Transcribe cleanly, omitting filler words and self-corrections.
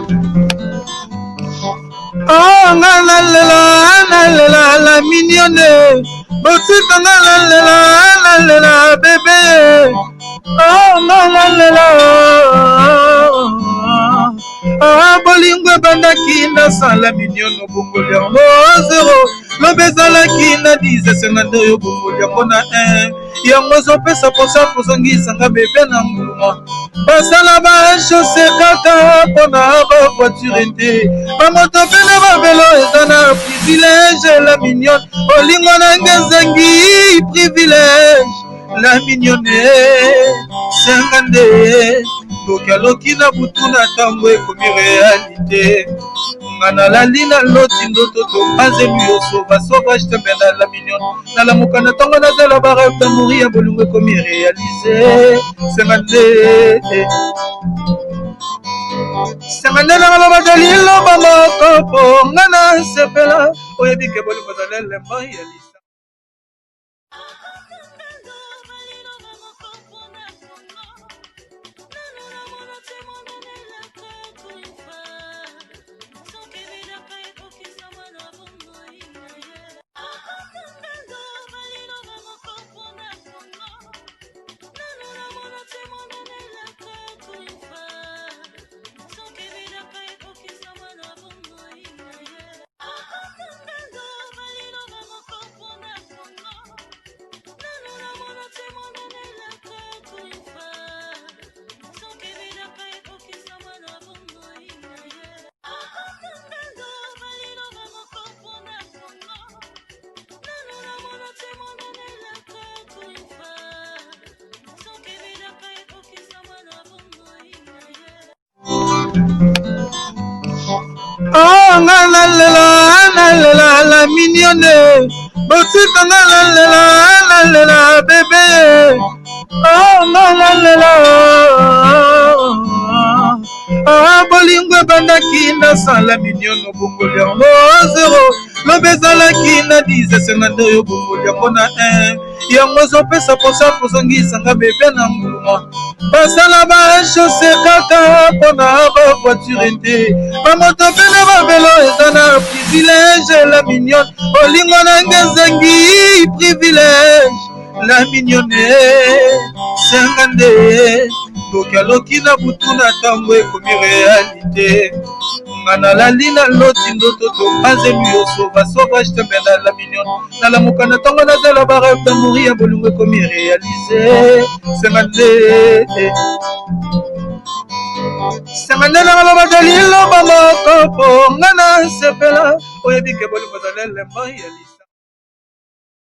Oh, la mignonne. Botita la bébé. Oh, ah, bolingo bandaki na sala mignonne bongoli yango zero. Lobezalaki na 10 yo bongoli yango na 1. Yango zopesa posa kozongisanga bebe na mbuma. Basala ba chose kaka pona ba voiture te. Ba moto pe na ba velo eza na privilège la mignonne. Olingo na ngezangi privilège la mignonne. Sengande tokaloki na butu na ntango ekomi réalité. Ngana lali na loti ndoto topazelu yo sauvage tembe na la mignonne. Na la mokana ntango nazela barêve d'amour ya bolingo ekomi réalisé. Sengande na ngaloba dalilo bamokopo ngana sepela oyebike bolingo zalelemba ya lisa. Oh, la mignonne. Botita la bébé. Oh, ah, bolingo bandaki na sala mignonne bongoli yango zero. Lobezalaki na 10 yo bongoli yango na 1. Yango zopesa posa kozongisanga bebe na mbuma. Basala ba chose kaka pona ba voiture te. Ba moto pe na ba velo eza na privilège la mignonne. Olingo na ngezangi privilège la mignonne. Sengande tokaloki na butu na ntango ekomi réalité. Ngana lali na loti ndoto topazelu yo sauvage tembe na la mignonne. Na la mokana ntango nazela barêve d'amour ya bolingo ekomi réalisé. Sengande na ngaloba dalilo bamokopo ngana sepela oyebike bolingo zalelemba ya lisa.